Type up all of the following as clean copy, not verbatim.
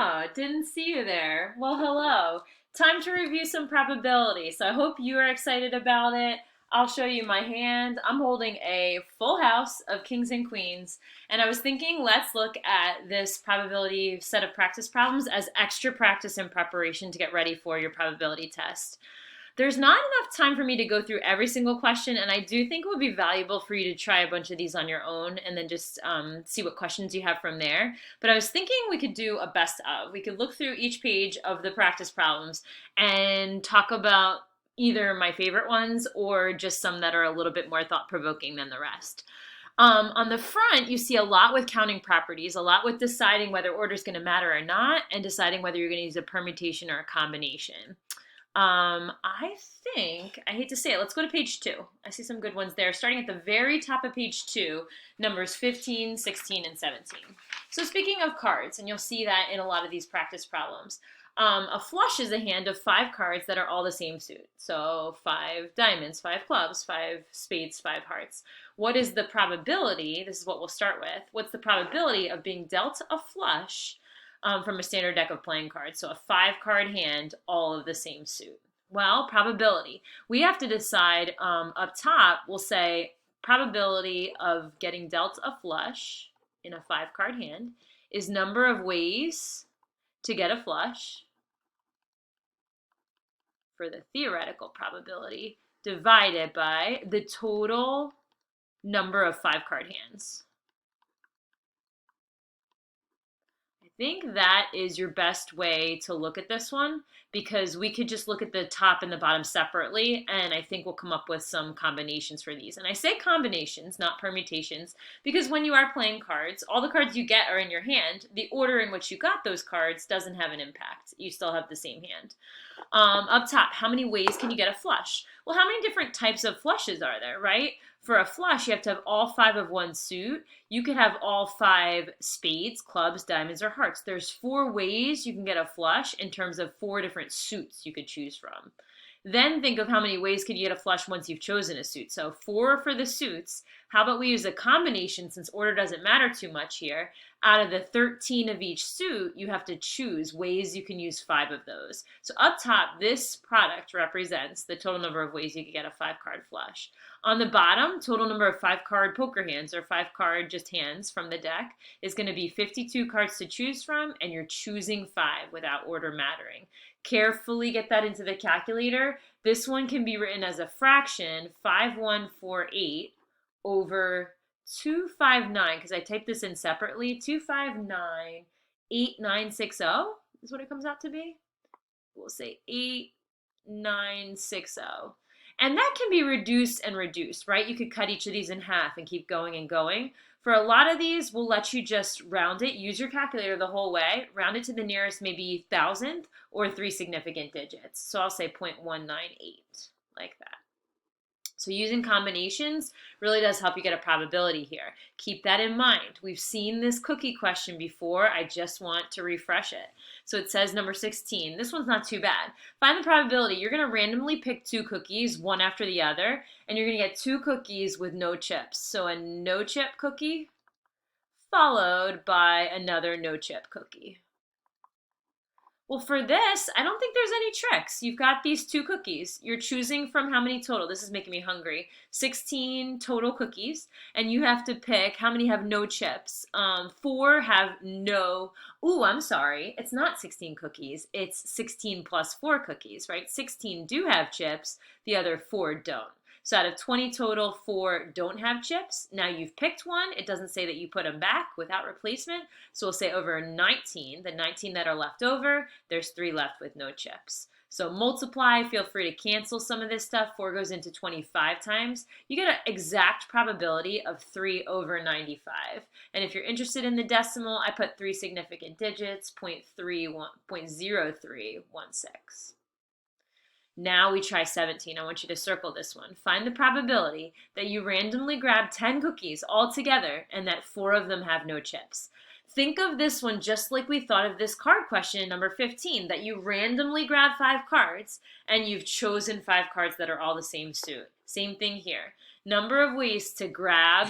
Oh, didn't see you there. Well, hello. Time to review some probability. So I hope you are excited about it. I'll show you my hand. I'm holding a full house of kings and queens. And I was thinking, let's look at this probability set of practice problems as extra practice and preparation to get ready for your probability test. There's not enough time for me to go through every single question, and I do think it would be valuable for you to try a bunch of these on your own and then just see what questions you have from there. But I was thinking we could do a best of. We could look through each page of the practice problems and talk about either my favorite ones or just some that are a little bit more thought-provoking than the rest. On the front, you see a lot with counting properties, a lot with deciding whether order is going to matter or not, and deciding whether you're going to use a permutation or a combination. I think, I hate to say it, let's go to page 2. I see some good ones there, starting at the very top of page 2, numbers 15, 16, and 17. So speaking of cards, and you'll see that in a lot of these practice problems, a flush is a hand of 5 cards that are all the same suit. So 5 diamonds, 5 clubs, 5 spades, 5 hearts. What is the probability, this is what we'll start with, what's the probability of being dealt a flush from a standard deck of playing cards? So a 5-card hand, all of the same suit. Well, probability. We have to decide up top, we'll say probability of getting dealt a flush in a 5-card hand is number of ways to get a flush for the theoretical probability divided by the total number of 5-card hands. I think that is your best way to look at this one, because we could just look at the top and the bottom separately, and I think we'll come up with some combinations for these. And I say combinations, not permutations, because when you are playing cards, all the cards you get are in your hand. The order in which you got those cards doesn't have an impact. You still have the same hand. Up top, how many ways can you get a flush? Well, how many different types of flushes are there, right? For a flush, you have to have all 5 of one suit. You could have all 5 spades, clubs, diamonds, or hearts. There's 4 ways you can get a flush in terms of 4 different suits you could choose from. Then think of how many ways could you get a flush once you've chosen a suit. So 4 for the suits. How about we use a combination, since order doesn't matter too much here? Out of the 13 of each suit, you have to choose ways you can use 5 of those. So up top, this product represents the total number of ways you could get a 5-card flush. On the bottom, total number of 5-card poker hands, or 5-card just hands from the deck, is going to be 52 cards to choose from, and you're choosing 5 without order mattering. Carefully get that into the calculator. This one can be written as a fraction, 5148 over 259, because I typed this in separately, 2598960 is what it comes out to be. We'll say 8960. And that can be reduced and reduced, right? You could cut each of these in half and keep going and going. For a lot of these, we'll let you just round it. Use your calculator the whole way. Round it to the nearest maybe thousandth or 3 significant digits. So I'll say 0.198, like that. So using combinations really does help you get a probability here. Keep that in mind. We've seen this cookie question before. I just want to refresh it. So it says number 16. This one's not too bad. Find the probability. You're going to randomly pick 2 cookies, one after the other, and you're going to get 2 cookies with no chips. So a no chip cookie followed by another no chip cookie. Well, for this, I don't think there's any tricks. You've got these 2 cookies. You're choosing from how many total? This is making me hungry. 16 total cookies, and you have to pick how many have no chips. 4 have no, I'm sorry. It's not 16 cookies. It's 16 plus 4 cookies, right? 16 do have chips. The other 4 don't. So out of 20 total, 4 don't have chips. Now you've picked one. It doesn't say that you put them back without replacement. So we'll say over 19, the 19 that are left over, there's 3 left with no chips. So multiply, feel free to cancel some of this stuff. 4 goes into 25 times. You get an exact probability of 3 over 95. And if you're interested in the decimal, I put 3 significant digits, 0.0316. Now we try 17. I want you to circle this one. Find the probability that you randomly grab 10 cookies all together and that 4 of them have no chips. Think of this one just like we thought of this card question in number 15, that you randomly grab 5 cards and you've chosen 5 cards that are all the same suit. Same thing here. Number of ways to grab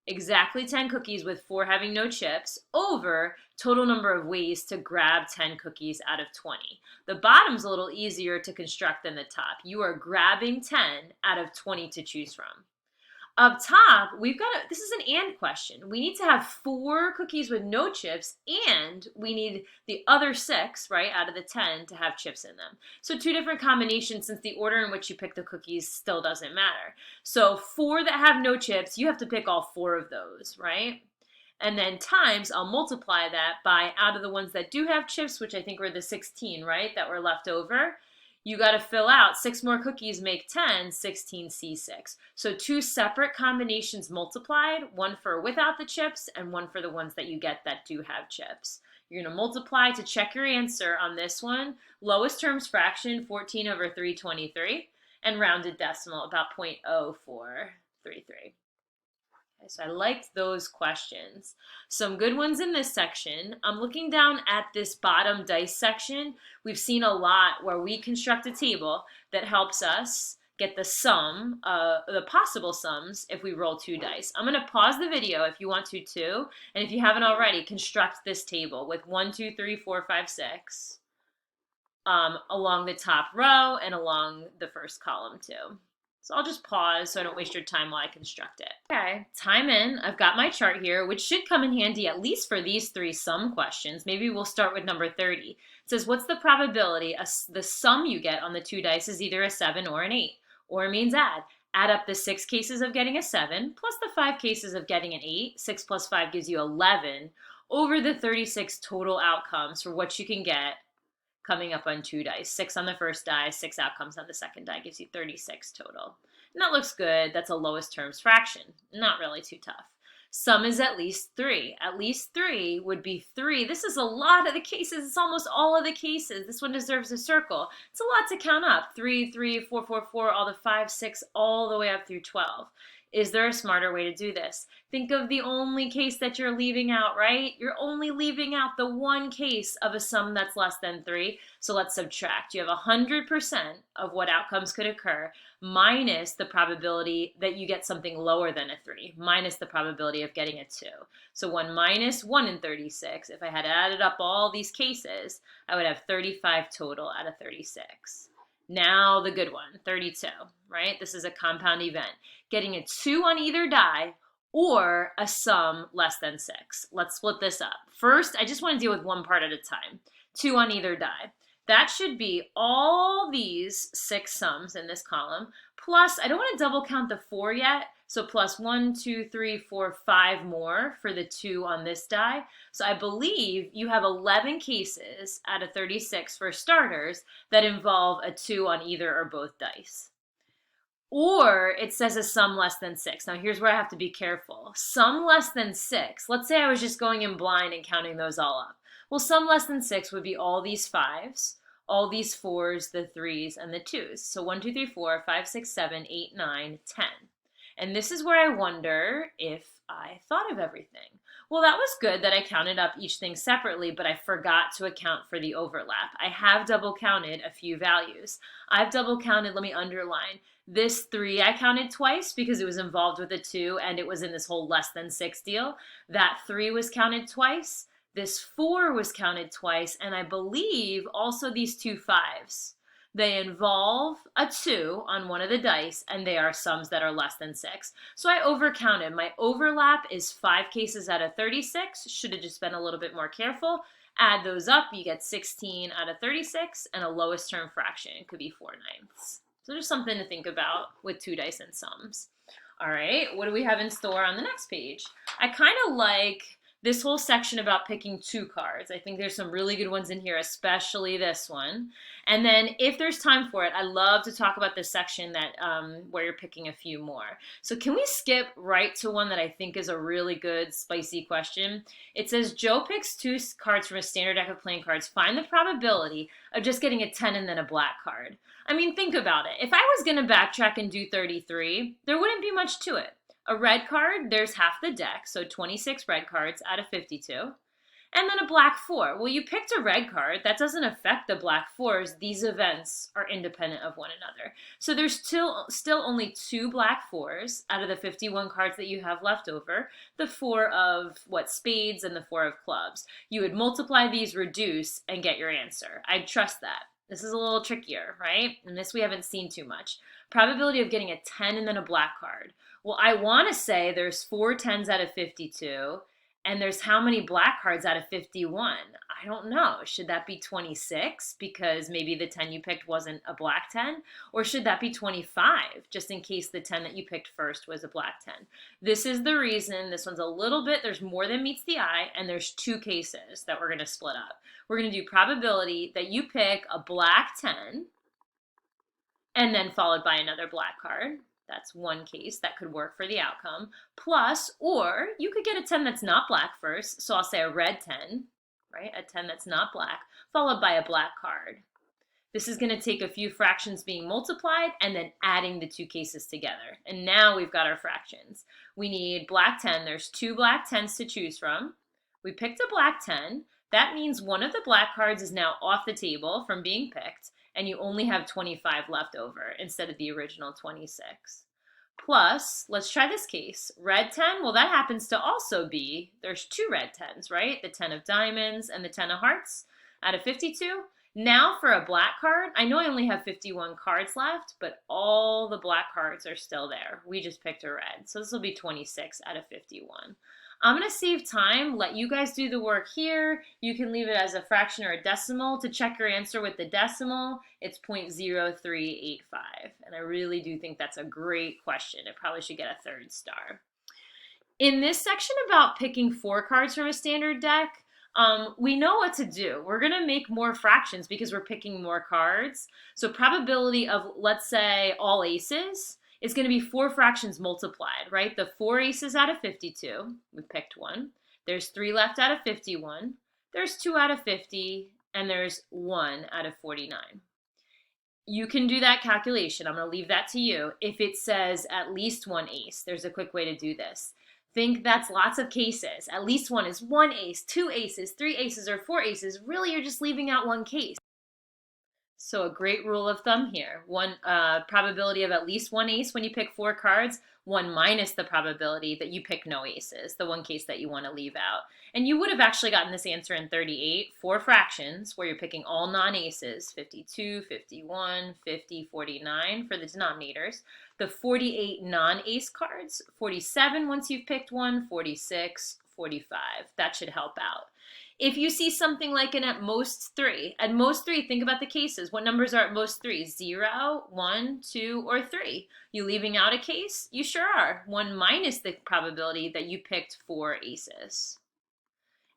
exactly 10 cookies with 4 having no chips over total number of ways to grab 10 cookies out of 20. The bottom's a little easier to construct than the top. You are grabbing 10 out of 20 to choose from. Up top, this is an and question. We need to have 4 cookies with no chips, and we need the other 6, right, out of the 10 to have chips in them. So 2 different combinations, since the order in which you pick the cookies still doesn't matter. So 4 that have no chips, you have to pick all 4 of those, right? And then times, I'll multiply that by out of the ones that do have chips, which I think were the 16, right, that were left over. You got to fill out 6 more cookies make 10, 16C6. So 2 separate combinations multiplied, one for without the chips and one for the ones that you get that do have chips. You're going to multiply to check your answer on this one. Lowest terms fraction, 14 over 323, and rounded decimal, about 0.0433. So I liked those questions. Some good ones in this section. I'm looking down at this bottom dice section. We've seen a lot where we construct a table that helps us get the sum, the possible sums if we roll 2 dice. I'm going to pause the video if you want to too, and if you haven't already, construct this table with 1, 2, 3, 4, 5, 6 along the top row and along the first column too. So I'll just pause so I don't waste your time while I construct it. Okay, time in. I've got my chart here, which should come in handy at least for these 3 sum questions. Maybe we'll start with number 30. It says, what's the probability the sum you get on the 2 dice is either a 7 or an 8? Or means add. Add up the 6 cases of getting a 7 plus the 5 cases of getting an 8. 6 plus 5 gives you 11 over the 36 total outcomes for what you can get coming up on 2 dice. 6 on the first die, 6 outcomes on the second die gives you 36 total. And that looks good. That's a lowest terms fraction. Not really too tough. Sum is at least 3. At least 3 would be 3. This is a lot of the cases. It's almost all of the cases. This one deserves a circle. It's a lot to count up. 3, 3, 4, 4, 4, all the 5, 6, all the way up through 12. Is there a smarter way to do this? Think of the only case that you're leaving out, right? You're only leaving out the one case of a sum that's less than 3. So let's subtract. You have 100% of what outcomes could occur minus the probability that you get something lower than a 3, minus the probability of getting a 2. So 1 minus 1 in 36. If I had added up all these cases, I would have 35 total out of 36. Now the good one, 32, right? This is a compound event. Getting a 2 on either die or a sum less than 6. Let's split this up. First, I just want to deal with one part at a time. 2 on either die. That should be all these 6 sums in this column, plus, I don't want to double count the 4 yet, so plus 1, 2, 3, 4, 5 more for the 2 on this die. So I believe you have 11 cases out of 36 for starters that involve a 2 on either or both dice. Or it says a sum less than 6. Now here's where I have to be careful. Sum less than 6. Let's say I was just going in blind and counting those all up. Well, sum less than 6 would be all these 5s, all these 4s, the 3s, and the 2s. So 1, 2, 3, 4, 5, 6, 7, 8, 9, 10. And this is where I wonder if I thought of everything. Well, that was good that I counted up each thing separately, but I forgot to account for the overlap. I have double counted a few values. I've double counted, let me underline, this 3 I counted twice because it was involved with a 2 and it was in this whole less than 6 deal. That 3 was counted twice. This 4 was counted twice, and I believe also these 2 5s. They involve a 2 on one of the dice, and they are sums that are less than 6. So I overcounted. My overlap is 5 cases out of 36. Should have just been a little bit more careful. Add those up, you get 16 out of 36, and a lowest term fraction could be 4/9. So there's something to think about with 2 dice and sums. All right, what do we have in store on the next page? I kind of like this whole section about picking 2 cards. I think there's some really good ones in here, especially this one. And then if there's time for it, I love to talk about this section that where you're picking a few more. So can we skip right to one that I think is a really good, spicy question? It says, Joe picks 2 cards from a standard deck of playing cards. Find the probability of just getting a 10 and then a black card. I mean, think about it. If I was going to backtrack and do 33, there wouldn't be much to it. A red card, there's half the deck, so 26 red cards out of 52. and then a black 4. Well, you picked a red card. That doesn't affect the black 4s. These events are independent of one another. So there's still only 2 black 4s out of the 51 cards that you have left over. The 4 of, spades and the 4 of clubs. You would multiply these, reduce, and get your answer. I'd trust that. This is a little trickier, right? And this we haven't seen too much. Probability of getting a 10 and then a black card. Well, I want to say there's 4 10s out of 52, and there's how many black cards out of 51? I don't know. Should that be 26 because maybe the 10 you picked wasn't a black 10? Or should that be 25 just in case the 10 that you picked first was a black 10? This is the reason. This one's a little bit, there's more than meets the eye, and there's 2 cases that we're going to split up. We're going to do probability that you pick a black 10 and then followed by another black card. That's one case that could work for the outcome. Plus, or you could get a 10 that's not black first. So I'll say a red 10, right? A 10 that's not black, followed by a black card. This is going to take a few fractions being multiplied and then adding the 2 cases together. And now we've got our fractions. We need black 10. There's 2 black 10s to choose from. We picked a black 10. That means one of the black cards is now off the table from being picked, and you only have 25 left over instead of the original 26. Plus, let's try this case. Red 10, well, that happens to also be, there's 2 red 10s, right? The 10 of diamonds and the 10 of hearts out of 52. Now for a black card, I know I only have 51 cards left, but all the black cards are still there. We just picked a red, so this will be 26 out of 51. I'm going to save time, let you guys do the work here. You can leave it as a fraction or a decimal. To check your answer with the decimal, it's 0.0385. And I really do think that's a great question. It probably should get a 3rd star. In this section about picking 4 cards from a standard deck, we know what to do. We're going to make more fractions because we're picking more cards. So probability of, let's say, all aces is going to be 4 fractions multiplied, right? The 4 aces out of 52, we picked 1. There's 3 left out of 51. There's 2 out of 50, and there's 1 out of 49. You can do that calculation. I'm going to leave that to you. If it says at least 1 ace, there's a quick way to do this. Think that's lots of cases. At least one is 1 ace, 2 aces, 3 aces, or 4 aces. Really, you're just leaving out 1 case. So a great rule of thumb here. Probability of at least 1 ace when you pick 4 cards, 1 minus the probability that you pick no aces, the 1 case that you want to leave out. And you would have actually gotten this answer in 38, 4 fractions, where you're picking all non-aces, 52, 51, 50, 49 for the denominators. The 48 non-ace cards, 47 once you've picked one, 46, 45. That should help out. If you see something like an at most 3, think about the cases. What numbers are at most 3? 0, 1, 2, or 3. You leaving out a case? You sure are. 1 minus the probability that you picked 4 aces.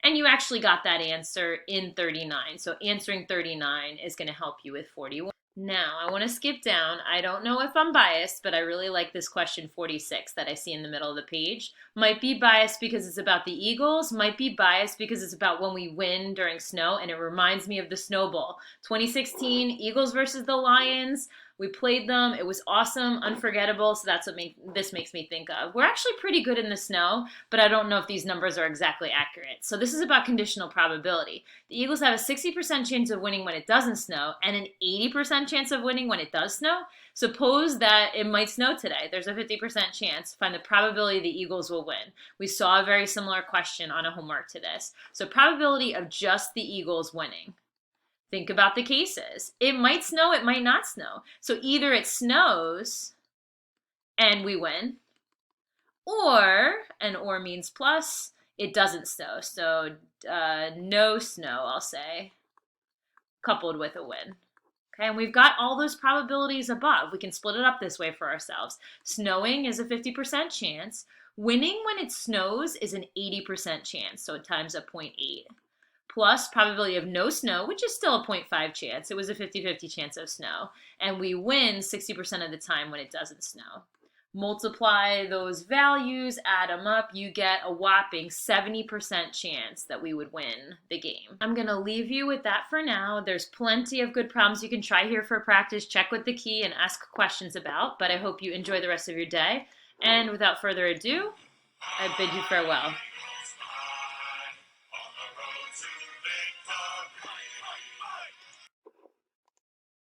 And you actually got that answer in 39. So answering 39 is going to help you with 41. Now, I want to skip down. I don't know if I'm biased, but I really like this question 46 that I see in the middle of the page. Might be biased because it's about the Eagles. Might be biased because it's about when we win during snow, and it reminds me of the Snow Bowl. 2016, Eagles versus the Lions. We played them. It was awesome, unforgettable, so that's what this makes me think of. We're actually pretty good in the snow, but I don't know if these numbers are exactly accurate. So this is about conditional probability. The Eagles have a 60% chance of winning when it doesn't snow and an 80% chance of winning when it does snow. Suppose that it might snow today. There's a 50% chance. Find the probability the Eagles will win. We saw a very similar question on a homework to this. So probability of just the Eagles winning. Think about the cases. It might snow, it might not snow. So either it snows and we win, or, and or means plus, it doesn't snow. So no snow, I'll say, coupled with a win. Okay, and we've got all those probabilities above. We can split it up this way for ourselves. Snowing is a 50% chance. Winning when it snows is an 80% chance, so it times up 0.8. Plus probability of no snow, which is still a 0.5 chance. It was a 50-50 chance of snow. And we win 60% of the time when it doesn't snow. Multiply those values, add them up, you get a whopping 70% chance that we would win the game. I'm going to leave you with that for now. There's plenty of good problems you can try here for practice. Check with the key and ask questions about, but I hope you enjoy the rest of your day. And without further ado, I bid you farewell.